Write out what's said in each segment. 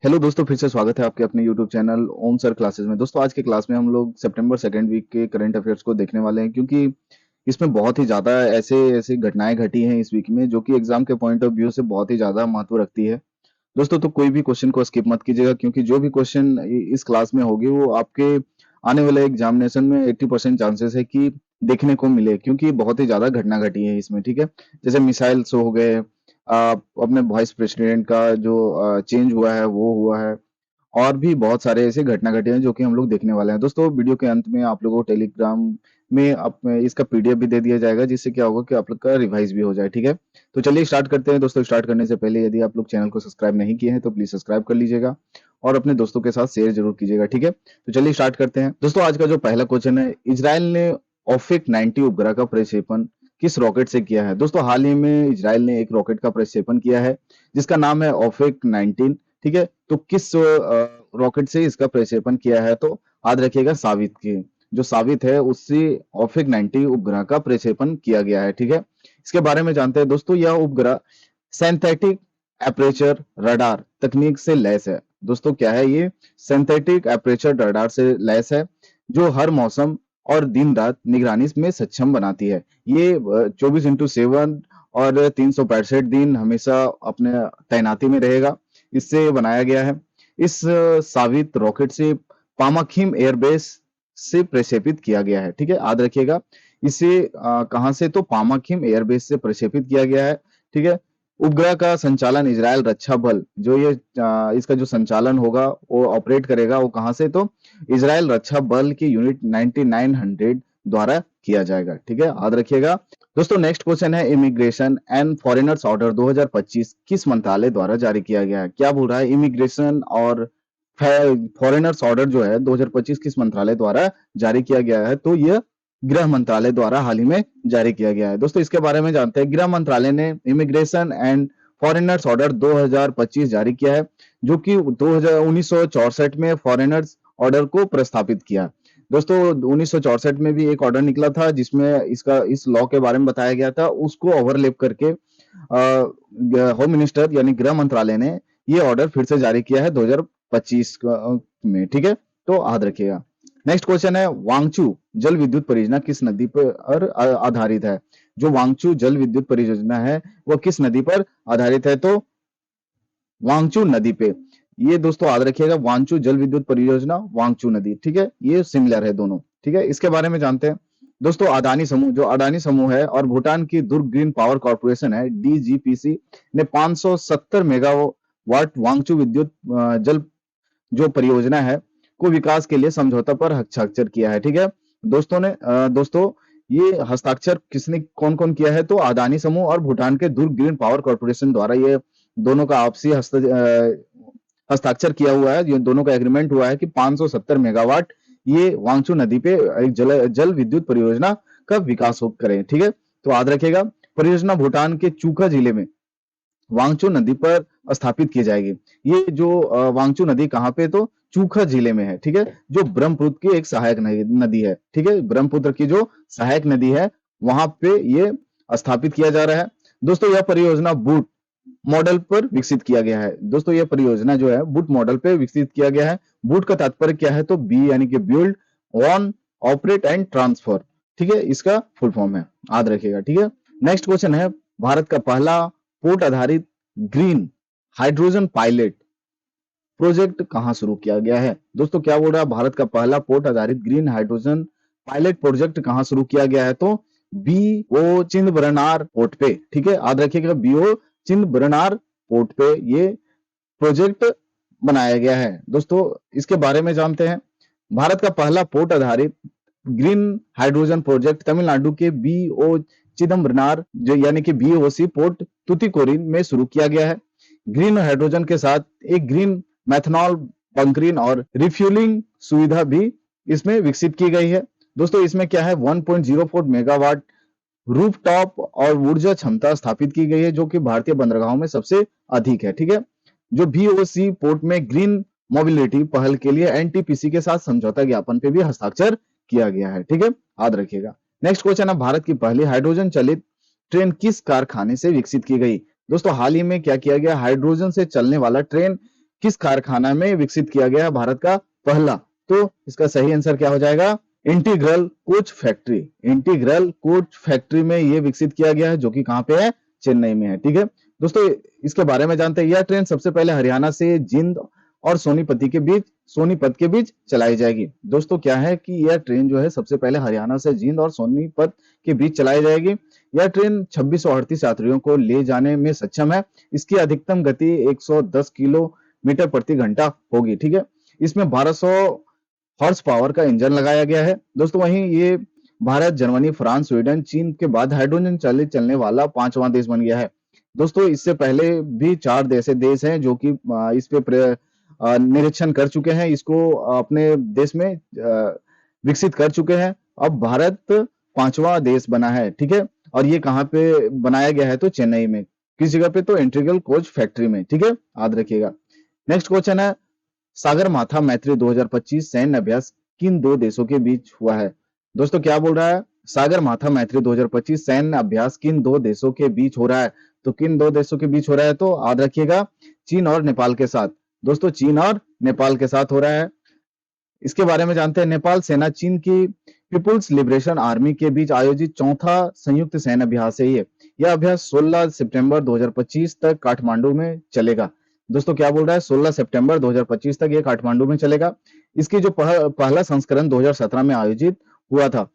Hello दोस्तों, फिर से स्वागत है आपके अपने यूट्यूब चैनल ओम सर क्लासेस में। दोस्तों आज के क्लास में हम लोग सितंबर सेकेंड वीक के करंट अफेयर्स को देखने वाले हैं, क्योंकि इसमें बहुत ही ज़्यादा ऐसे ऐसे घटनाएं घटी हैं इस वीक में जो कि एग्जाम के पॉइंट ऑफ व्यू से बहुत ही ज़्यादा महत्व रखती है। दोस्तों तो कोई भी क्वेश्चन को स्किप मत कीजिएगा, क्योंकि जो भी क्वेश्चन इस क्लास में होगी वो आपके आने वाले एग्जामिनेशन में 80% चांसेस है कि देखने को मिले, क्योंकि बहुत ही ज्यादा घटना घटी है इसमें। ठीक है, जैसे मिसाइल्स हो गए, अपने वाइस प्रेसिडेंट का जो चेंज हुआ है वो हुआ है, और भी बहुत सारे ऐसे घटना घटे हैं जो कि हम लोग देखने वाले हैं। दोस्तों वीडियो के अंत में आप लोगों को टेलीग्राम में इसका पीडीएफ भी दे दिया जाएगा, जिससे क्या होगा कि आप लोग का रिवाइज भी हो जाए। ठीक है, तो चलिए स्टार्ट करते हैं। दोस्तों स्टार्ट करने से पहले यदि आप लोग चैनल को सब्सक्राइब नहीं किए हैं तो प्लीज सब्सक्राइब कर लीजिएगा और अपने दोस्तों के साथ शेयर जरूर कीजिएगा। ठीक है, तो चलिए स्टार्ट करते हैं। दोस्तों आज का जो पहला क्वेश्चन है, इजराइल ने ओफिक 90 उपग्रह का प्रक्षेपण किस रॉकेट से किया है? दोस्तों हाल ही में इजराइल ने एक रॉकेट का प्रक्षेपण किया है जिसका नाम है ओफिक 19। ठीक है, तो किस रॉकेट से इसका प्रक्षेपण किया है? तो याद रखिएगा सावित की, जो सावित है उससे ओफिक 90 उपग्रह का प्रक्षेपण किया गया है। ठीक है, इसके बारे में जानते हैं। दोस्तों यह उपग्रह सिंथेटिक एपरेचर रडार तकनीक से लैस है। दोस्तों क्या है ये? सिंथेटिक एपरेचर रडार से लैस है, जो हर मौसम और दिन रात निगरानी में सक्षम बनाती है। ये 24x7 और 365 दिन हमेशा अपने तैनाती में रहेगा। इससे बनाया गया है। इस सावित रॉकेट से पामाखिम एयरबेस से प्रक्षेपित किया गया है। ठीक है, याद रखिएगा। इसे कहां से? तो पामाखिम एयरबेस से प्रक्षेपित किया गया है। ठीक है, उपग्रह का संचालन इजरायल रक्षा बल, जो ये इसका जो संचालन होगा वो ऑपरेट करेगा, वो कहां से? तो इजरायल रक्षा बल की यूनिट 9900 द्वारा किया जाएगा। ठीक है, याद रखिएगा। दोस्तों नेक्स्ट क्वेश्चन है, इमिग्रेशन एंड फॉरेनर्स ऑर्डर 2025 किस मंत्रालय द्वारा जारी किया गया है? क्या बोल रहा है? इमिग्रेशन और फॉरेनर्स ऑर्डर जो है 2025 किस मंत्रालय द्वारा जारी किया गया है? तो यह गृह मंत्रालय द्वारा हाल ही में जारी किया गया है। दोस्तों इसके बारे में जानते हैं। गृह मंत्रालय ने इमिग्रेशन एंड फॉरेनर्स ऑर्डर 2025 जारी किया है, जो कि 1964 में फॉरेनर्स ऑर्डर को प्रस्तावित किया। दोस्तों 1964 में भी एक ऑर्डर निकला था जिसमें इस लॉ के बारे में बताया गया था। उसको ओवरलेप करके होम मिनिस्टर यानी गृह मंत्रालय ने ये ऑर्डर फिर से जारी किया है 2025 में। ठीक है, तो याद रखिएगा। नेक्स्ट क्वेश्चन है, वांगचू जल विद्युत परियोजना किस नदी पर आधारित है? जो वांगचू जल विद्युत परियोजना है वो किस नदी पर आधारित है? तो वांगचू नदी पे। ये दोस्तों याद रखिएगा, वांगचू जल विद्युत परियोजना वांगचू नदी। ठीक है, ये सिमिलर है दोनों। ठीक है, इसके बारे में जानते हैं। दोस्तों अडानी समूह, जो अडानी समूह है और भूटान की दुर्ग ग्रीन पावर कॉर्पोरेशन है डीजीपीसी ने 570 मेगावाट वांगचू विद्युत जल जो परियोजना है को विकास के लिए समझौता पर हस्ताक्षर किया है। ठीक है, दोस्तों ये हस्ताक्षर किसने कौन कौन किया है? तो अडानी समूह और भूटान के दुर्ग ग्रीन पावर कॉर्पोरेशन द्वारा ये दोनों का आपसी हस्ताक्षर किया हुआ है। ये दोनों का एग्रीमेंट हुआ है कि 570 मेगावाट ये वांगचू नदी पे एक जल विद्युत परियोजना का विकास करें। ठीक है, तो याद रखिएगा। परियोजना भूटान के चूका जिले में वांगचू नदी पर स्थापित की जाएगी। ये जो वांगचू नदी कहाँ पे? तो चूखा जिले में है। ठीक है, जो ब्रह्मपुत्र की एक सहायक नदी है। ठीक है, ब्रह्मपुत्र की जो सहायक नदी है वहां पे ये स्थापित किया जा रहा है। दोस्तों यह परियोजना बूट मॉडल पर विकसित किया गया है। दोस्तों यह परियोजना जो है बूट मॉडल पे विकसित किया गया है। बूट का तात्पर्य क्या है? तो बी यानी कि build, on, operate and transfer. ठीक है, इसका फुल फॉर्म है, याद रखिएगा। ठीक है, नेक्स्ट क्वेश्चन है, भारत का पहला पोर्ट आधारित ग्रीन हाइड्रोजन पायलट प्रोजेक्ट कहां शुरू किया गया है? दोस्तों क्या बोल रहा है? भारत का पहला पोर्ट आधारित ग्रीन हाइड्रोजन पायलट प्रोजेक्ट कहां शुरू किया गया है? तो बीओ चिंदबरनार पोर्ट पे। ठीक है, याद रखिएगा, बीओ चिंदबरनार पोर्ट पे ये प्रोजेक्ट बनाया गया है। दोस्तों इसके बारे में जानते हैं। भारत का पहला पोर्ट आधारित ग्रीन हाइड्रोजन प्रोजेक्ट तमिलनाडु के बीओ चिदम्बरनार जो यानी कि बीओसी पोर्ट तुतिकोरिन में शुरू किया गया है। ग्रीन हाइड्रोजन के साथ एक ग्रीन मैथनॉल बंकरिंग और रिफ्यूलिंग सुविधा भी इसमें विकसित की गई है। दोस्तों इसमें क्या है? 1.04 मेगावाट रूफटॉप और ऊर्जा क्षमता स्थापित की गई है, जो कि भारतीय बंदरगाहों में सबसे अधिक है। ठीक है, जो बीओसी पोर्ट में ग्रीन मोबिलिटी पहल के लिए एनटीपीसी के साथ समझौता ज्ञापन पे भी हस्ताक्षर किया गया है। ठीक है, याद रखिएगा। नेक्स्ट क्वेश्चन है, भारत की पहली हाइड्रोजन चलित ट्रेन किस कारखाने से विकसित की गई? दोस्तों हाल ही में क्या किया गया? हाइड्रोजन से चलने वाला ट्रेन किस कारखाना में विकसित किया गया भारत का पहला? तो इसका सही आंसर क्या हो जाएगा? Integral coach factory. Integral coach factory में ये विकसित किया गया है, जो कि कहाँ पे है? चेन्नई में है। ठीक है दोस्तों, इसके बारे में जानते हैं। यह ट्रेन सबसे पहले हरियाणा से जिंद और सोनीपत के बीच चलाई जाएगी। दोस्तों क्या है कि यह ट्रेन जो है सबसे पहले हरियाणा से जिंद और सोनीपत के बीच चलाई जाएगी। यह ट्रेन 2638 यात्रियों को ले जाने में सक्षम है। इसकी अधिकतम गति 110 किलोमीटर प्रति घंटा होगी। ठीक है, इसमें 1200 हॉर्स पावर का इंजन लगाया गया है। दोस्तों वहीं ये भारत, जर्मनी, फ्रांस, स्वीडन, चीन के बाद हाइड्रोजन चालित चलने वाला 5वां देश बन गया है। दोस्तों इससे पहले भी 4 ऐसे देश हैं जो कि इस पे निरीक्षण कर चुके हैं, इसको अपने देश में विकसित कर चुके हैं। अब भारत 5वां देश बना है। ठीक है, और ये कहाँ पे बनाया गया है? तो चेन्नई में। किस जगह पे? तो इंटीग्रल कोच फैक्ट्री में। ठीक है, याद रखिएगा। नेक्स्ट क्वेश्चन है, सागरमाथा मैत्री 2025 सैन्य अभ्यास किन दो देशों के बीच हुआ है? दोस्तों क्या बोल रहा है? सागरमाथा मैत्री 2025 सैन्य अभ्यास किन दो देशों के बीच हो रहा है? तो किन दो देशों के बीच हो रहा है? तो याद रखिएगा, चीन और नेपाल के साथ। दोस्तों चीन और नेपाल के साथ हो रहा है। इसके बारे में जानते हैं। नेपाल सेना चीन की पीपुल्स लिबरेशन आर्मी के बीच आयोजित चौथा संयुक्त सैन्य अभ्यास है। यह अभ्यास 16 सितंबर 2025 तक काठमांडू में चलेगा। दोस्तों क्या बोल रहा है? 16 सितंबर 2025 तक ये काठमांडू में चलेगा। इसकी जो पहला संस्करण 2017 में आयोजित हुआ था।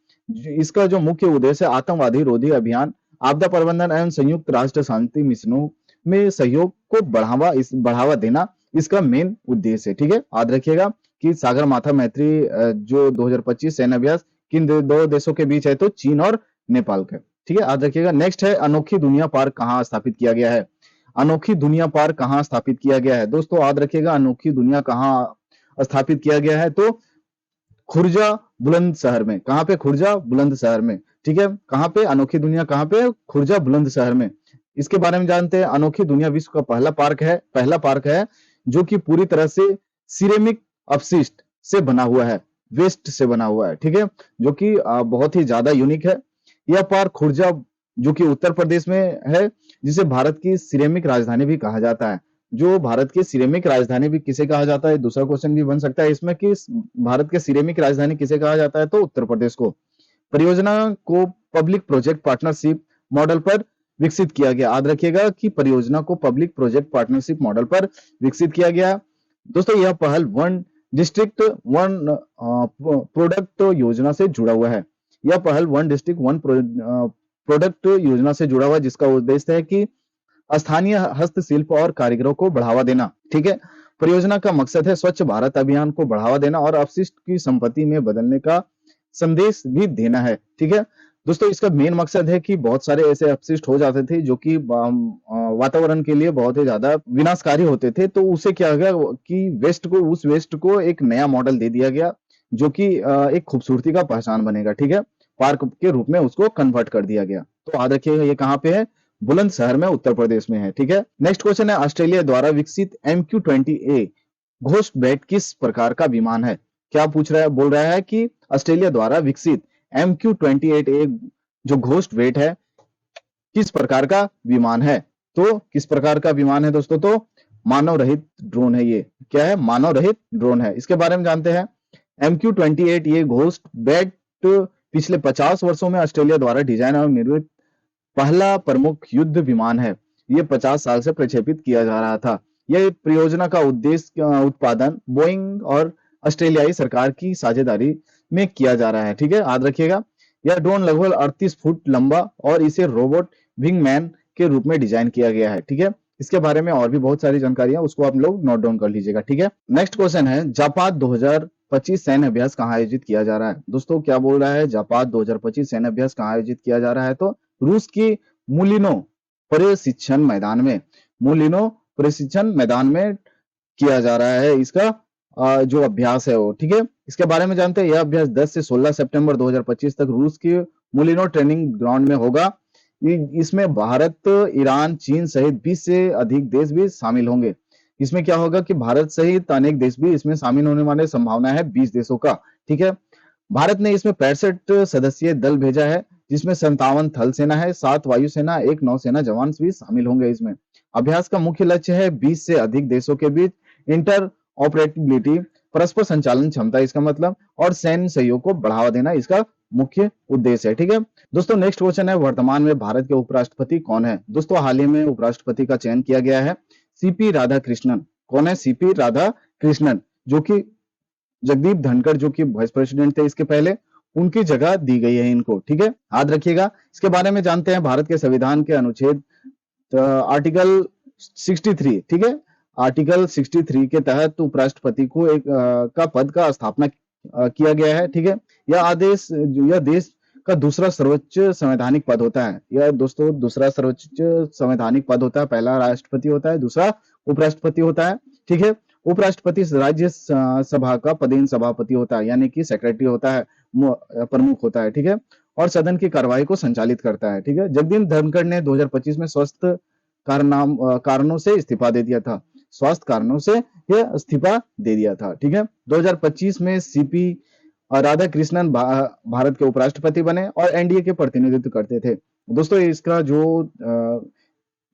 इसका जो मुख्य उद्देश्य है आतंकवादी रोधी अभियान, आपदा प्रबंधन एवं संयुक्त राष्ट्र शांति मिशनों में सहयोग को बढ़ावा देना इसका मेन उद्देश्य है। ठीक है, याद रखिएगा कि सागरमाथा मैत्री जो 2025 सैन्य अभ्यास किन दो देशों के बीच है? तो चीन और नेपाल का। ठीक है, याद रखिएगा। नेक्स्ट है, अनोखी दुनिया पार्क कहाँ स्थापित किया गया है? अनोखी दुनिया पार्क कहाँ स्थापित किया गया है? दोस्तों याद रखिएगा, अनोखी दुनिया कहाँ स्थापित किया गया है? तो खुर्जा बुलंदशहर में। कहाँ पे? खुर्जा बुलंदशहर में। ठीक है, कहाँ पे? अनोखी दुनिया कहाँ पे? खुर्जा बुलंदशहर में। इसके बारे में जानते हैं। अनोखी दुनिया विश्व का पहला पार्क है जो कि पूरी तरह से सिरेमिक अपशिष्ट से बना हुआ है, वेस्ट से बना हुआ है। ठीक है, जो कि बहुत ही ज्यादा यूनिक है। यह पार्क खुर्जा जो कि उत्तर प्रदेश में है, जिसे भारत की सिरेमिक राजधानी भी कहा जाता है। जो भारत की सिरेमिक राजधानी भी किसे कहा जाता है? दूसरा क्वेश्चन भी बन सकता है इसमें कि भारत के सिरेमिक राजधानी किसे कहा जाता है? तो उत्तर प्रदेश को। परियोजना को पब्लिक प्रोजेक्ट पार्टनरशिप मॉडल पर विकसित किया गया। याद रखिएगा कि परियोजना को पब्लिक प्रोजेक्ट पार्टनरशिप मॉडल पर विकसित किया गया। दोस्तों यह पहल वन डिस्ट्रिक्ट वन प्रोडक्ट योजना से जुड़ा हुआ है। यह पहल वन डिस्ट्रिक्ट वन प्रोडक्ट योजना से जुड़ा हुआ है, जिसका उद्देश्य है कि स्थानीय हस्तशिल्प और कारीगरों को बढ़ावा देना। ठीक है, परियोजना का मकसद है स्वच्छ भारत अभियान को बढ़ावा देना और अपशिष्ट की संपत्ति में बदलने का संदेश भी देना है। ठीक है दोस्तों, इसका मेन मकसद है कि बहुत सारे ऐसे अपशिष्ट हो जाते थे जो कि वातावरण के लिए बहुत ही ज्यादा विनाशकारी होते थे। तो उसे क्या गया कि उस वेस्ट को एक नया मॉडल दे दिया गया, जो कि एक खूबसूरती का पहचान बनेगा। ठीक है, पार्क के रूप में उसको कन्वर्ट कर दिया गया। तो याद रखिएगा ये कहाँ पे है? बुलंदशहर में, उत्तर प्रदेश में है। ठीक है, नेक्स्ट क्वेश्चन है, ऑस्ट्रेलिया द्वारा विकसित MQ-20A घोस्ट बैट किस प्रकार का विमान है? क्या पूछ रहा है? बोल रहा है कि ऑस्ट्रेलिया द्वारा विकसित MQ-28A जो घोस्ट वेट है किस प्रकार का विमान है? तो किस प्रकार का विमान है दोस्तों? तो मानव रहित ड्रोन है। ये क्या है? मानव रहित ड्रोन है। इसके बारे में जानते हैं। MQ-28 ये घोस्ट बैट पिछले 50 वर्षों में ऑस्ट्रेलिया द्वारा डिजाइन और निर्मित पहला प्रमुख युद्ध विमान है। ये 50 साल से प्रक्षेपित किया जा रहा था। यह परियोजना का उद्देश्य उत्पादन बोइंग और ऑस्ट्रेलियाई सरकार की साझेदारी में किया जा रहा है। ठीक है, याद रखिएगा। यह ड्रोन लगभग 38 फुट लंबा और इसे रोबोट विंगमैन के रूप में डिजाइन किया गया है। ठीक है, इसके बारे में और भी बहुत सारी जानकारियां उसको आप लोग नोट डाउन कर लीजिएगा। ठीक है, नेक्स्ट क्वेश्चन है, जापात 2025 सैन्य अभ्यास कहाँ आयोजित किया जा रहा है? दोस्तों क्या बोल रहा है? जापात 2025 सैन्य अभ्यास कहाँ आयोजित किया जा रहा है? तो रूस की मुलिनो प्रशिक्षण मैदान में, मुलिनो प्रशिक्षण मैदान में किया जा रहा है इसका जो अभ्यास है वो। ठीक है, इसके बारे में जानते हैं। यह अभ्यास 10 से 16 सितंबर 2025 तक रूस के मुलिनो ट्रेनिंग ग्राउंड में होगा। इसमें भारत, ईरान, चीन सहित 20 से अधिक देश भी शामिल होंगे। इसमें क्या होगा कि भारत सहित अनेक देश भी इसमें शामिल होने वाले संभावना है 20 देशों का। ठीक है, भारत ने इसमें 65 सदस्यीय दल भेजा है, जिसमें 57 थल सेना है, 7 वायुसेना, 1 नौसेना जवान भी शामिल होंगे इसमें। अभ्यास का मुख्य लक्ष्य है 20 से अधिक देशों के बीच इंटर ऑपरेटिबिलिटी, परस्पर संचालन क्षमता इसका मतलब, और सैन्य सहयोग को बढ़ावा देना इसका मुख्य उद्देश्य है। ठीक है दोस्तों, नेक्स्ट क्वेश्चन है, वर्तमान में भारत के उपराष्ट्रपति कौन है? दोस्तों हाल ही में उपराष्ट्रपति का चयन किया गया है सीपी राधाकृष्णन। कौन है? सीपी राधाकृष्णन, जो कि जगदीप धनखड़ जो कि वाइस प्रेसिडेंट थे इसके पहले, उनकी जगह दी गई है इनको। ठीक है, याद रखिएगा। इसके बारे में जानते हैं, भारत के संविधान के अनुच्छेद आर्टिकल 63, ठीक है, आर्टिकल 63 के तहत उपराष्ट्रपति को एक का पद का स्थापना किया गया है। ठीक है, यह देश का दूसरा सर्वोच्च संवैधानिक पद होता है। यह दोस्तों दूसरा सर्वोच्च संवैधानिक पद होता है। पहला राष्ट्रपति होता है, दूसरा उपराष्ट्रपति होता है। ठीक है, उपराष्ट्रपति राज्य सभा का पदेन सभापति होता है, यानी कि सेक्रेटरी होता है, प्रमुख होता है। ठीक है, और सदन की कार्यवाही को संचालित करता है। ठीक है, जगदीप धनखड़ ने 2025 में स्वस्थ कारणों से इस्तीफा दे दिया था। स्वास्थ्य कारणों से यह इस्तीफा दे दिया था। ठीक है, 2025 में सीपी राधाकृष्णन भारत के उपराष्ट्रपति बने और एनडीए के प्रतिनिधित्व करते थे। दोस्तों इसका जो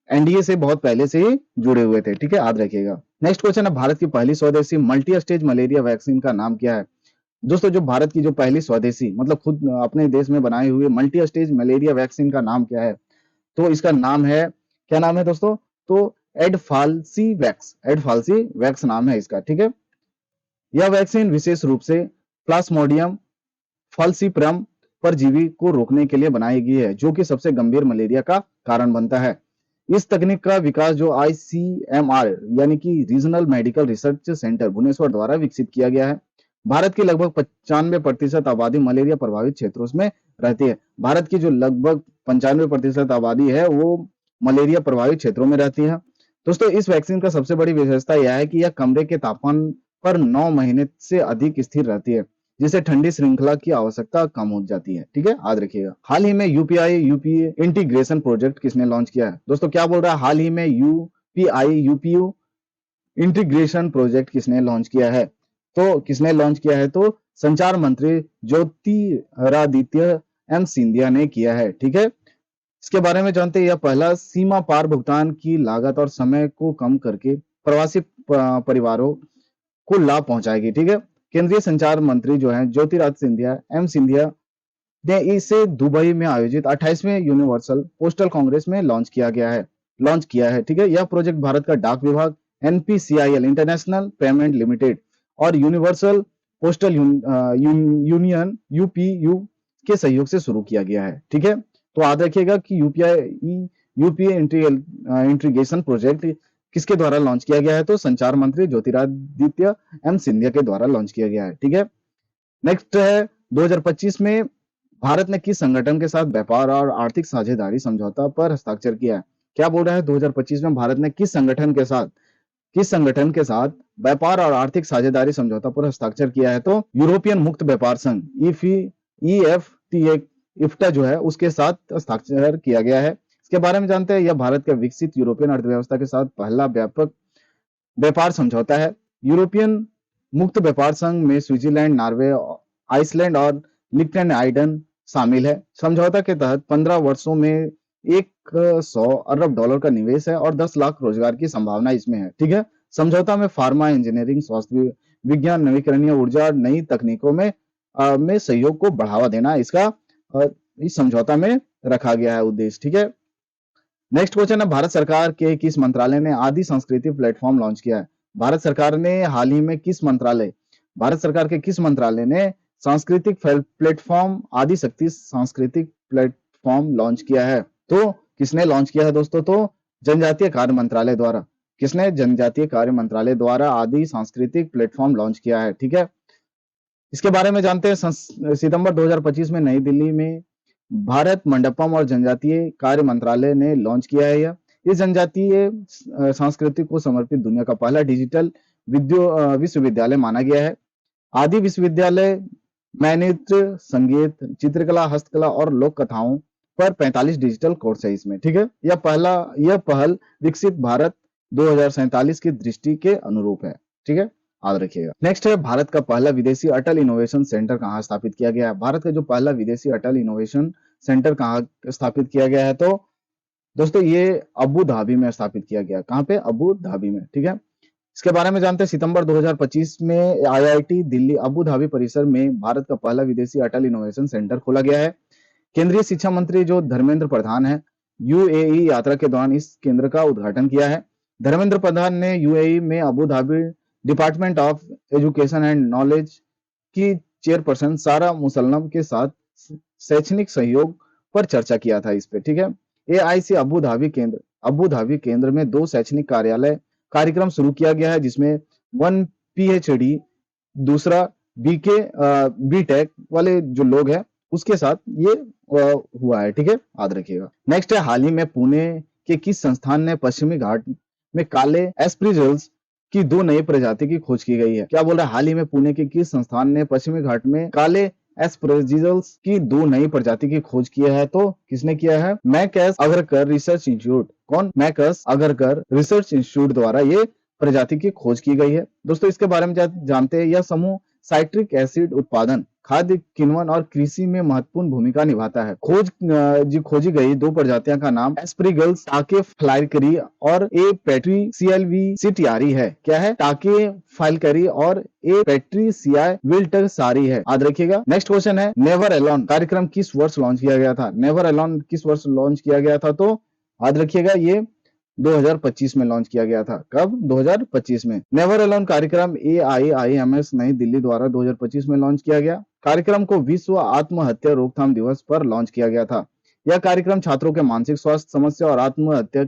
एनडीए से बहुत पहले से ही जुड़े हुए थे। ठीक है, याद रखिएगा। नेक्स्ट क्वेश्चन है, भारत की पहली स्वदेशी मल्टी स्टेज मलेरिया वैक्सीन का नाम क्या है? दोस्तों जो भारत की जो पहली स्वदेशी मतलब खुद अपने देश में बनाए हुए मल्टी स्टेज मलेरिया वैक्सीन का नाम क्या है? तो इसका नाम है, क्या नाम है दोस्तों? तो एडफाल्सी वैक्स नाम है इसका। ठीक है, यह वैक्सीन विशेष रूप से प्लास्मोडियम फॉल्सीप्रम परजीवी को रोकने के लिए बनाई गई है, जो कि सबसे गंभीर मलेरिया का कारण बनता है। इस तकनीक का विकास जो आईसीएमआर यानी कि regional medical research centre Bhubaneswar द्वारा विकसित किया गया है। भारत की लगभग 95% आबादी मलेरिया प्रभावित क्षेत्रों में रहती है। भारत की जो लगभग 95% आबादी है वो मलेरिया प्रभावित क्षेत्रों में रहती है। दोस्तों इस वैक्सीन का सबसे बड़ी विशेषता यह है कि यह कमरे के तापमान पर 9 महीने से अधिक स्थिर रहती है, जिससे ठंडी श्रृंखला की आवश्यकता कम हो जाती है। ठीक है, याद रखिएगा। हाल ही में यूपीए इंटीग्रेशन प्रोजेक्ट किसने लॉन्च किया है? दोस्तों क्या बोल रहा है, हाल ही में यूपीयू इंटीग्रेशन प्रोजेक्ट किसने लॉन्च किया है? तो किसने लॉन्च किया है? तो संचार मंत्री ज्योतिरादित्य एम सिंधिया ने किया है। ठीक है, इसके बारे में जानते हैं, यह पहला सीमा पार भुगतान की लागत और समय को कम करके प्रवासी परिवारों को लाभ पहुंचाएगी। ठीक है, केंद्रीय संचार मंत्री जो है ज्योतिरादित्य एम सिंधिया ने इसे दुबई में आयोजित 28वें यूनिवर्सल पोस्टल कांग्रेस में लॉन्च किया है। ठीक है, यह प्रोजेक्ट भारत का डाक विभाग, एनपीसीआईएल इंटरनेशनल पेमेंट लिमिटेड और यूनिवर्सल पोस्टल यूनियन यूपीयू के सहयोग से शुरू किया गया है। ठीक है, तो याद रखिएगा कि यूपीए इंटीग्रेशन प्रोजेक्ट किसके द्वारा लॉन्च किया गया है? तो संचार मंत्री ज्योतिरादित्य एम सिंधिया के द्वारा लॉन्च किया गया है। ठीक है, नेक्स्ट है 2025 में भारत ने किस संगठन के साथ व्यापार और आर्थिक साझेदारी समझौता पर हस्ताक्षर किया है? क्या बोल रहा है, 2025 में भारत ने किस संगठन के साथ व्यापार और आर्थिक साझेदारी समझौता पर हस्ताक्षर किया है? तो यूरोपियन मुक्त व्यापार संघ इफ्टा जो है उसके साथ हस्ताक्षर किया गया है। इसके बारे में जानते हैं, यह भारत के विकसित यूरोपियन अर्थव्यवस्था के साथ पहला व्यापक व्यापार समझौता है। यूरोपियन मुक्त व्यापार संघ में स्विट्जरलैंड, नॉर्वे, आइसलैंड और लिक्टेनहाइडन शामिल है। समझौता के तहत 15 वर्षों में 100 अरब डॉलर का निवेश है और 10 लाख रोजगार की संभावना इसमें है। ठीक है, समझौता में फार्मा, इंजीनियरिंग, स्वास्थ्य विज्ञान, नवीकरणीय ऊर्जा और नई तकनीकों में सहयोग को बढ़ावा देना इसका इस समझौता में रखा गया है उद्देश्य। ठीक है, नेक्स्ट क्वेश्चन है, भारत सरकार के किस मंत्रालय ने आदि संस्कृति प्लेटफॉर्म लॉन्च किया है? भारत सरकार ने हाल ही में भारत सरकार के किस मंत्रालय ने सांस्कृतिक प्लेटफॉर्म आदि शक्ति सांस्कृतिक प्लेटफॉर्म लॉन्च किया है? तो किसने लॉन्च किया है दोस्तों? तो जनजातीय कार्य मंत्रालय द्वारा। किसने? जनजातीय कार्य मंत्रालय द्वारा आदि सांस्कृतिक प्लेटफॉर्म लॉन्च किया है। ठीक है, इसके बारे में जानते हैं, सितंबर 2025 में नई दिल्ली में भारत मंडपम और जनजातीय कार्य मंत्रालय ने लॉन्च किया है। यह इस जनजातीय संस्कृति को समर्पित दुनिया का पहला डिजिटल विश्वविद्यालय माना गया है। आदि विश्वविद्यालय में नृत्य, संगीत, चित्रकला, हस्तकला और लोक कथाओं पर 45 डिजिटल कोर्स है इसमें। ठीक है, यह पहल विकसित भारत 2047 की दृष्टि के अनुरूप है। ठीक है, याद रखिएगा। नेक्स्ट है, भारत का पहला विदेशी अटल इनोवेशन सेंटर कहाँ स्थापित किया गया है? भारत का जो पहला विदेशी अटल इनोवेशन सेंटर कहाँ स्थापित किया गया है? तो दोस्तों ये अबू धाबी में स्थापित किया गया। कहाँ पे? अबू धाबी में। ठीक है, इसके बारे में जानते हैं। सितंबर 2025 में आईआईटी दिल्ली अबू धाबी परिसर में भारत का पहला विदेशी अटल इनोवेशन सेंटर खोला गया है। केंद्रीय शिक्षा मंत्री जो धर्मेंद्र प्रधान है, यूएई यात्रा के दौरान इस केंद्र का उद्घाटन किया है। धर्मेंद्र प्रधान ने यूएई में Abu Dhabi department of education and knowledge की चेयरपर्सन सारा मुसल्लम के साथ शैक्षणिक सहयोग पर चर्चा किया था इस पे, ठीक है। एआईसी अबू धाबी केंद्र में 2 शैक्षणिक कार्यक्रम शुरू किया गया है, जिसमें 1 पीएचडी, दूसरा बीटेक वाले जो लोग हैं उसके साथ ये हुआ है, ठीक है, याद रखिएगा। नेक्स्ट है, हाल ही में पुणे के किस संस्थान ने पश्चिमी घाट में काले एस्प्रिगल्स की 2 नई प्रजाति की खोज की गई है? क्या बोल रहा है, हाल ही में पुणे के किस संस्थान ने पश्चिमी घाट में काले एस्प्रेजिगल्स की 2 नई प्रजाति की खोज की है? तो किसने किया है? मैकस अगरकर रिसर्च इंस्टीट्यूट। कौन? मैकस अगरकर रिसर्च इंस्टीट्यूट द्वारा ये प्रजाति की खोज की गई है। दोस्तों इसके बारे में जानते हैं। यह समूह साइट्रिक एसिड उत्पादन, खाद्य किण्वन और कृषि में महत्वपूर्ण भूमिका निभाता है। खोजी गई 2 प्रजातियों का नाम एस्प्रिगल्स टाके फ्लाइकरी और ए पेट्रीसियलवी सिटियारी है। क्या है? टाके फाइलकरी और ए पेट्रीसिया विल्टसारी है, याद रखिएगा। नेक्स्ट क्वेश्चन है, नेवर अलोन कार्यक्रम किस वर्ष लॉन्च किया गया था? नेवर अलोन किस वर्ष लॉन्च किया गया था? तो याद रखिएगा ये 2025 में लॉन्च किया गया था। कब? 2025 में। नेवर अलोन कार्यक्रम AIIMS नई दिल्ली द्वारा 2025 में लॉन्च किया गया। कार्यक्रम को विश्व आत्महत्या रोकथाम दिवस पर लॉन्च किया गया था। यह कार्यक्रम छात्रों के मानसिक स्वास्थ्य समस्या और आत्महत्या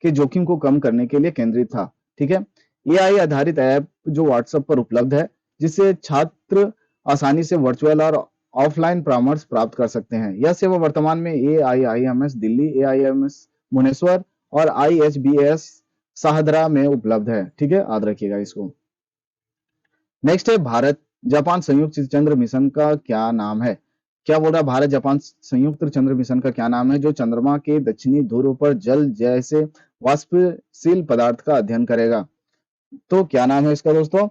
के जोखिम को कम करने के लिए केंद्रित था, ठीक है। AI आधारित ऐप जो व्हाट्सएप पर उपलब्ध है, जिससे छात्र आसानी से वर्चुअल और ऑफलाइन परामर्श प्राप्त कर सकते हैं। यह सेवा वर्तमान में AIIMS दिल्ली, AIIMS भुवनेश्वर और IHBS शाहदरा में उपलब्ध है, ठीक है, याद रखिएगा इसको। नेक्स्ट है, भारत जापान संयुक्त चंद्र मिशन का क्या नाम है? क्या बोल रहा है, भारत जापान संयुक्त चंद्र मिशन का क्या नाम है, जो चंद्रमा के दक्षिणी ध्रुव पर जल जैसे वाष्पशील पदार्थ का अध्ययन करेगा? तो क्या नाम है इसका दोस्तों?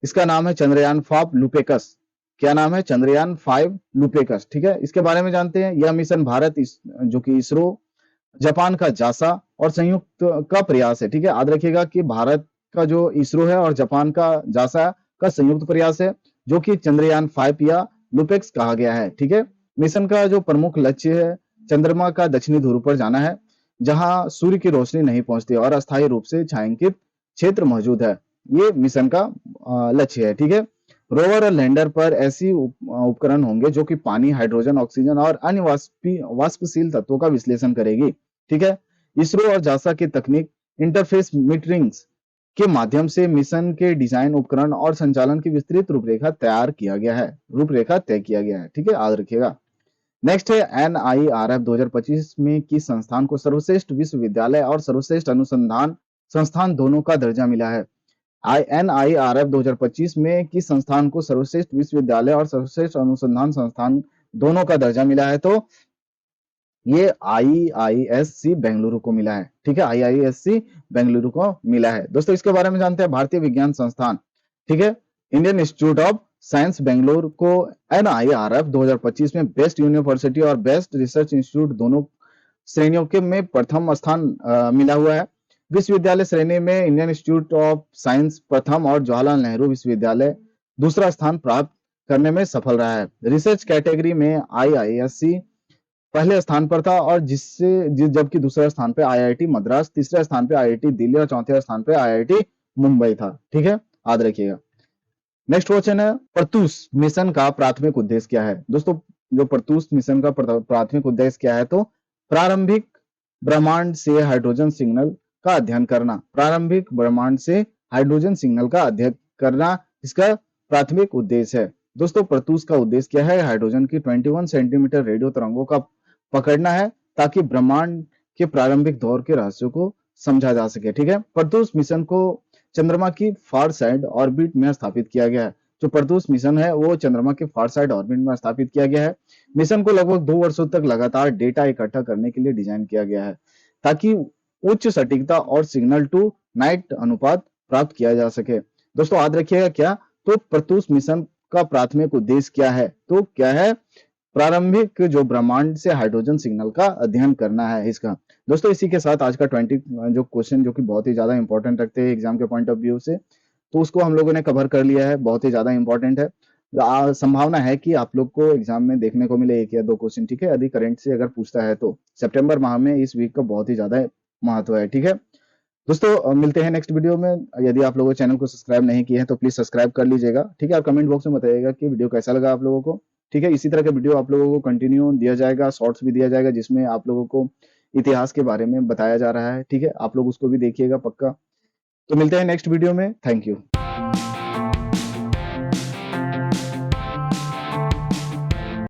इसका नाम है चंद्रयान 5 लुपेकस। क्या नाम है? चंद्रयान 5 लुपेकस, ठीक है। इसके बारे में जानते हैं। यह मिशन भारत जो कि इसरो, जापान का जासा और संयुक्त का प्रयास है, ठीक है। याद रखिएगा कि भारत का जो इसरो है और जापान का जासा का संयुक्त प्रयास है, जो कि चंद्रयान 5 या लुपेक्स कहा गया है, ठीक है। मिशन का जो प्रमुख लक्ष्य है, चंद्रमा का दक्षिणी ध्रुव पर जाना है, जहां सूर्य की रोशनी नहीं पहुंचती और अस्थायी रूप से छायांकित क्षेत्र मौजूद है। ये मिशन का लक्ष्य है, ठीक है। रोवर और लैंडर पर ऐसी उपकरण होंगे जो कि पानी, हाइड्रोजन, ऑक्सीजन और अन्य वाष्पशील तत्वों का विश्लेषण करेगी, ठीक है। इसरो और जासा की तकनीक इंटरफेस मीटरिंग्स के माध्यम से मिशन के डिजाइन, उपकरण और संचालन की विस्तृत रूपरेखा तय किया गया है, ठीक है, याद रखिएगा। नेक्स्ट है, NIRF 2025 में किस संस्थान को सर्वश्रेष्ठ विश्वविद्यालय और सर्वश्रेष्ठ अनुसंधान संस्थान दोनों का दर्जा मिला है? NIRF 2025 में किस संस्थान को सर्वश्रेष्ठ विश्वविद्यालय और सर्वश्रेष्ठ अनुसंधान संस्थान दोनों का दर्जा मिला है? तो ये IISc बेंगलुरु को मिला है, ठीक है, IISc बेंगलुरु को मिला है। दोस्तों इसके बारे में जानते हैं। भारतीय विज्ञान संस्थान, ठीक है, Indian institute of science Bengaluru को NIRF 2025 में बेस्ट यूनिवर्सिटी और बेस्ट रिसर्च इंस्टीट्यूट दोनों श्रेणियों के में प्रथम स्थान मिला हुआ है। विश्वविद्यालय श्रेणी में इंडियन इंस्टीट्यूट ऑफ साइंस प्रथम और जवाहरलाल नेहरू विश्वविद्यालय दूसरा स्थान प्राप्त करने में सफल रहा है। रिसर्च कैटेगरी में IISc पहले स्थान पर था और जबकि दूसरे स्थान पे IIT मद्रास, तीसरे स्थान पे IIT दिल्ली और चौथे स्थान पे IIT मुंबई था, ठीक है, याद रखिएगा। नेक्स्ट क्वेश्चन है, प्रत्यूष मिशन का प्राथमिक उद्देश्य क्या है? दोस्तों जो प्रत्यूष मिशन का प्राथमिक उद्देश्य क्या है? तो प्रारंभिक ब्रह्मांड से हाइड्रोजन सिग्नल का अध्ययन करना। प्रारंभिक ब्रह्मांड से हाइड्रोजन सिग्नल का अध्ययन करना इसका प्राथमिक उद्देश्य है। दोस्तों प्रत्यूष का उद्देश्य क्या है? हाइड्रोजन की 21 सेंटीमीटर रेडियो तरंगों का पकड़ना है, ताकि ब्रह्मांड के प्रारंभिक दौर के रहस्यों को समझा जा सके, ठीक है। प्रत्यूष मिशन को चंद्रमा की फार साइड ऑर्बिट में स्थापित किया गया है। जो प्रत्यूष मिशन है वो चंद्रमा के फार साइड ऑर्बिट में स्थापित किया गया है। मिशन को लगभग 2 वर्षों तक लगातार डेटा इकट्ठा करने के लिए डिजाइन किया गया है, ताकि उच्च सटीकता और सिग्नल टू नाइट अनुपात प्राप्त किया जा सके। दोस्तों याद रखिएगा क्या, तो प्रत्यूष मिशन का प्राथमिक उद्देश्य क्या है? तो क्या है? प्रारंभिक जो ब्रह्मांड से हाइड्रोजन सिग्नल का अध्ययन करना है इसका। दोस्तों इसी के साथ आज का 20 जो क्वेश्चन जो कि बहुत ही ज्यादा इंपॉर्टेंट रखते हैं एग्जाम के पॉइंट ऑफ व्यू से, तो उसको हम लोगों ने कवर कर लिया है, बहुत ही ज्यादा इंपॉर्टेंट है। संभावना है कि आप लोग को एग्जाम में देखने को मिले 1 या 2 क्वेश्चन, ठीक है, यदि करंट से अगर पूछता है तो। सितंबर माह में इस वीक का बहुत ही ज्यादा महत्व है, ठीक है दोस्तों। मिलते हैं नेक्स्ट वीडियो में। यदि आप लोगों चैनल को सब्सक्राइब नहीं किए हैं तो प्लीज सब्सक्राइब कर लीजिएगा, ठीक है। और कमेंट बॉक्स में बताइएगा कि वीडियो कैसा लगा आप लोगों को, ठीक है। इसी तरह के वीडियो आप लोगों को कंटिन्यू दिया जाएगा, शॉर्ट्स भी दिया जाएगा जिसमें आप लोगों को इतिहास के बारे में बताया जा रहा है, ठीक है। आप लोग उसको भी देखिएगा पक्का। तो मिलते हैं नेक्स्ट वीडियो में, थैंक यू।